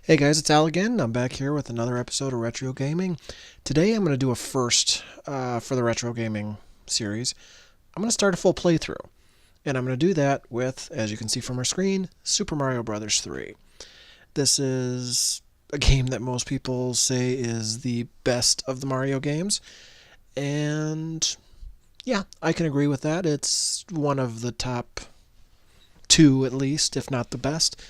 Hey guys, it's Al again. I'm back here with another episode of Retro Gaming. Today I'm going to do a first for the Retro Gaming series. I'm going to start a full playthrough. And I'm going to do that with, as you can see from our screen, Super Mario Bros. 3. This is a game that most people say is the best of the Mario games. And yeah, I can agree with that. It's one of the top two at least, if not the best.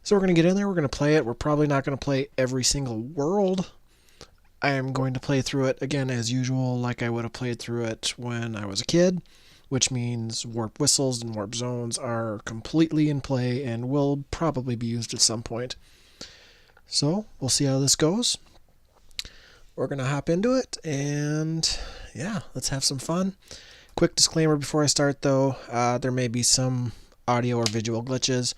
So we're going to get in there, we're going to play it. We're probably not going to play every single world. I am going to play through it, again, as usual, like I would have played through it when I was a kid, which means warp whistles and warp zones are completely in play and will probably be used at some point. So we'll see how this goes. We're going to hop into it, and yeah, let's have some fun. Quick disclaimer before I start, though, there may be some audio or visual glitches.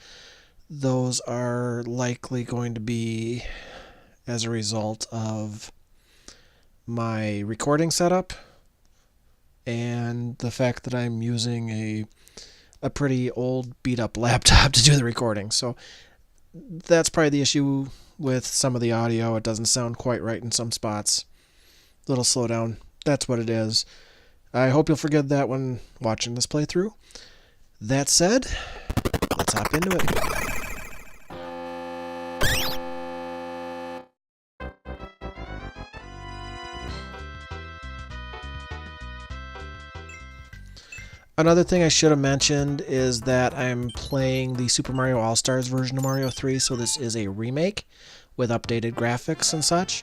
Those are likely going to be as a result of my recording setup and the fact that I'm using a pretty old beat up laptop to do the recording. So that's probably the issue with some of the audio. It doesn't sound quite right in some spots. Little slowdown. That's what it is. I hope you'll forgive that when watching this playthrough. That said, let's hop into it. Another thing I should have mentioned is that I'm playing the Super Mario All-Stars version of Mario 3, so this is a remake with updated graphics and such.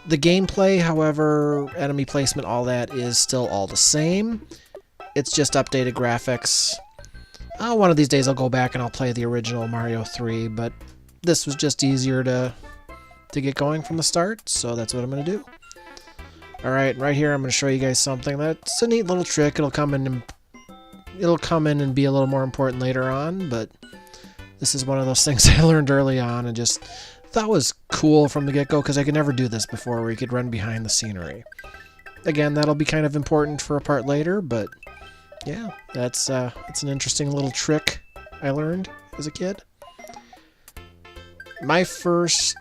The gameplay, however, enemy placement, all that is still all the same. It's just updated graphics. One of these days I'll go back and I'll play the original Mario 3, but this was just easier to get going from the start, so that's what I'm going to do. Alright, right here I'm going to show you guys something that's a neat little trick. It'll come in and be a little more important later on, but this is one of those things I learned early on and just thought was cool from the get-go because I could never do this before where you could run behind the scenery. Again, that'll be kind of important for a part later, but yeah, it's an interesting little trick I learned as a kid. My first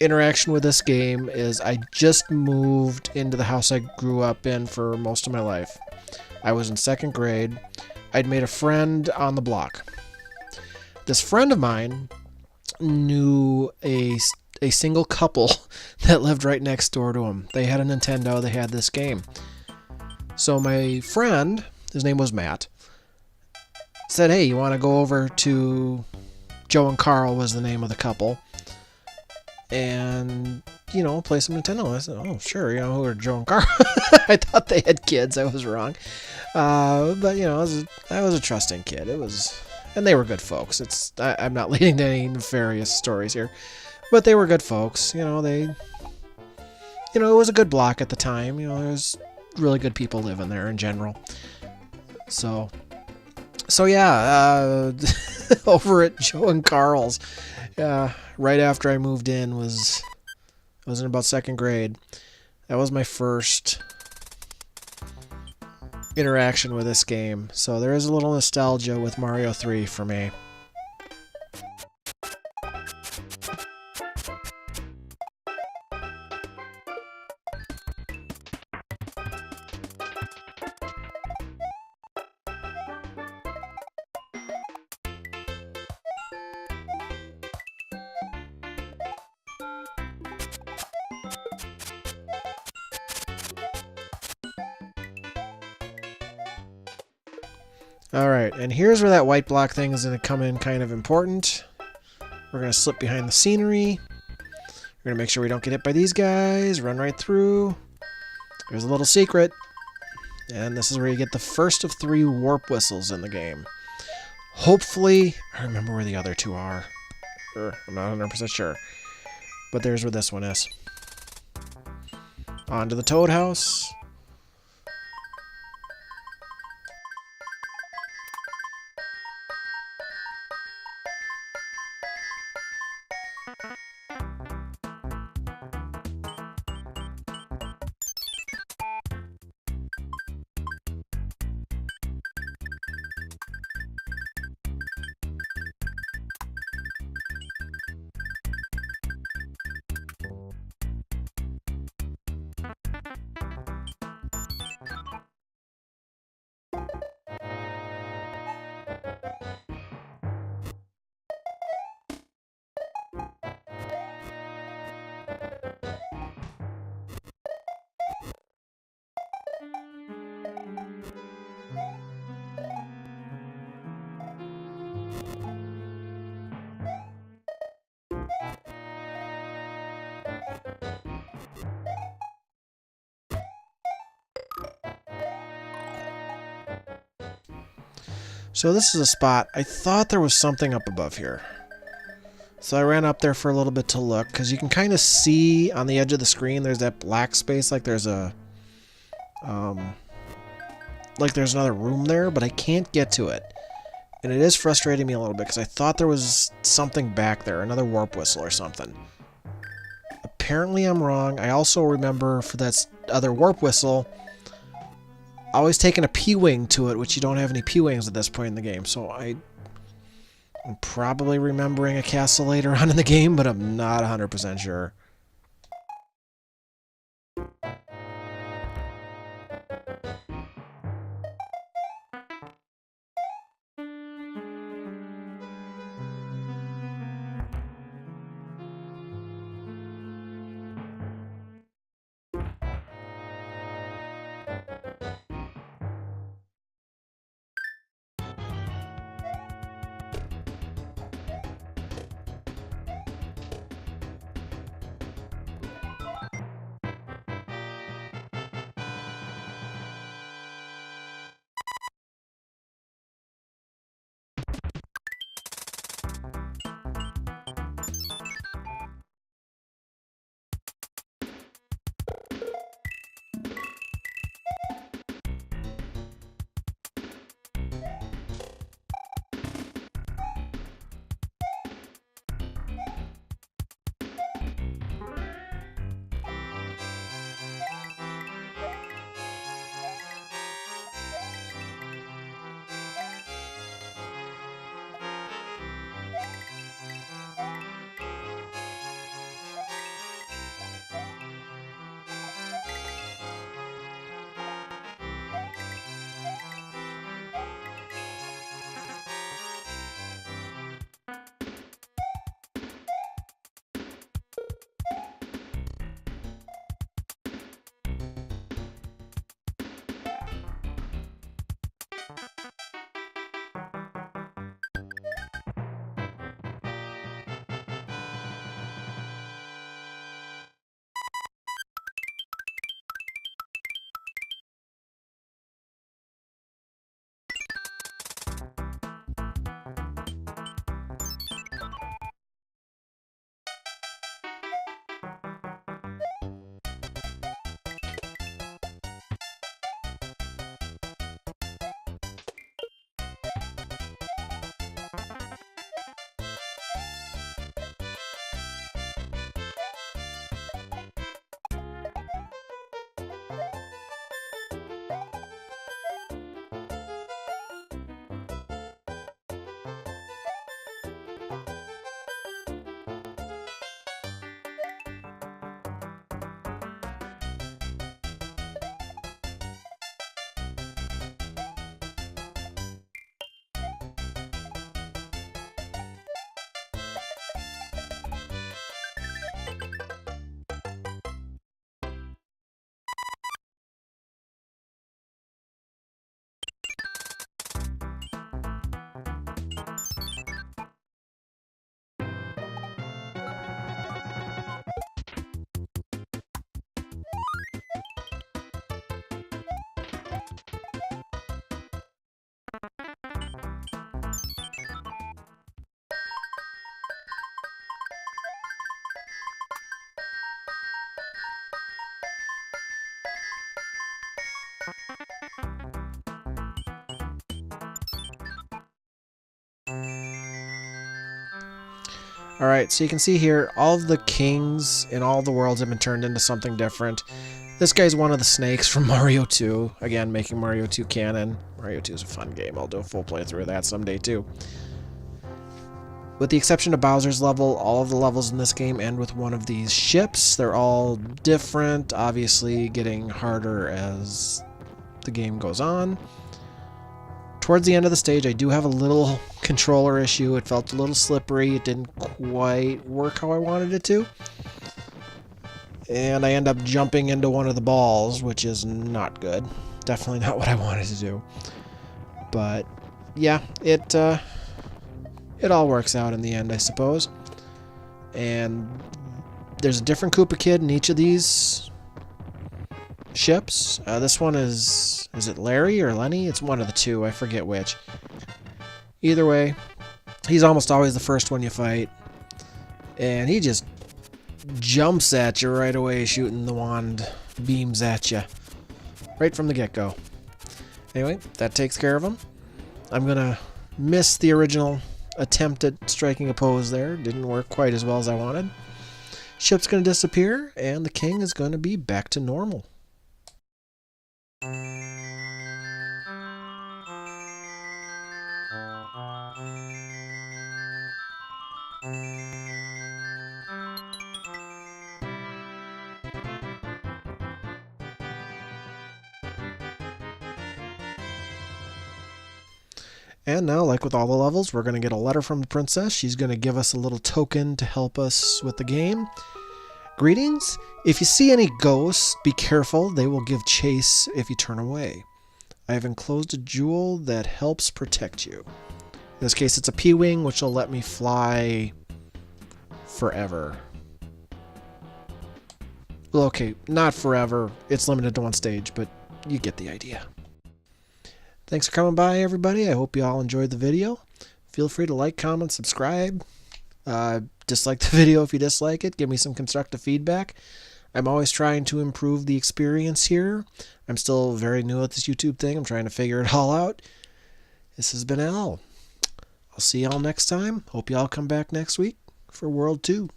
interaction with this game is I just moved into the house I grew up in for most of my life. I was in second grade. I'd made a friend on the block. This friend of mine knew a single couple that lived right next door to him. They had a Nintendo, they had this game. So my friend, his name was Matt, said, hey, you want to go over to Joe and Carl was the name of the couple, and, play some Nintendo. I said, oh, sure, who are Joe and Carl? I thought they had kids. I was wrong. But, I was a trusting kid. And they were good folks. I'm not leading to any nefarious stories here, but they were good folks. It was a good block at the time. There's really good people living there in general. So yeah, over at Joe and Carl's, right after I moved in I was in about second grade. That was my first interaction with this game. So there is a little nostalgia with Mario 3 for me. Alright, and here's where that white block thing is going to come in kind of important. We're going to slip behind the scenery. We're going to make sure we don't get hit by these guys. Run right through. There's a little secret. And this is where you get the first of 3 warp whistles in the game. Hopefully, I remember where the other 2 are. I'm not 100% sure. But there's where this one is. On to the Toad House. So this is a spot. I thought there was something up above here. So I ran up there for a little bit to look, because you can kind of see on the edge of the screen there's that black space, like there's a... like there's another room there, but I can't get to it. And it is frustrating me a little bit, because I thought there was something back there, another warp whistle or something. Apparently I'm wrong. I also remember for that other warp whistle, always taking a P-Wing to it, which you don't have any P-Wings at this point in the game, so I'm probably remembering a castle later on in the game, but I'm not 100% sure. Alright, so you can see here, all of the kings in all the worlds have been turned into something different. This guy's one of the snakes from Mario 2. Again, making Mario 2 canon. Mario 2 is a fun game. I'll do a full playthrough of that someday too. With the exception of Bowser's level, all of the levels in this game end with one of these ships. They're all different, obviously getting harder as the game goes on. Towards the end of the stage, I do have a little controller issue. It felt a little slippery. It didn't quite work how I wanted it to. And I end up jumping into one of the balls, which is not good. Definitely not what I wanted to do. But yeah, it all works out in the end, I suppose. And there's a different Koopa Kid in each of these ships. This one is it Larry or Lenny? It's one of the two, I forget which. Either way, he's almost always the first one you fight. And he just jumps at you right away, shooting the wand beams at you. Right from the get-go. Anyway, that takes care of him. I'm going to miss the original attempt at striking a pose there. Didn't work quite as well as I wanted. Ship's going to disappear, and the king is going to be back to normal. And now, like with all the levels, we're going to get a letter from the princess. She's going to give us a little token to help us with the game. Greetings. If you see any ghosts, be careful. They will give chase if you turn away. I have enclosed a jewel that helps protect you. In this case, it's a P-Wing, which will let me fly forever. Well, okay, not forever. It's limited to one stage, but you get the idea. Thanks for coming by, everybody. I hope you all enjoyed the video. Feel free to like, comment, subscribe. Dislike the video if you dislike it. Give me some constructive feedback. I'm always trying to improve the experience here. I'm still very new at this YouTube thing. I'm trying to figure it all out. This has been Al. I'll see y'all next time. Hope y'all come back next week for World 2.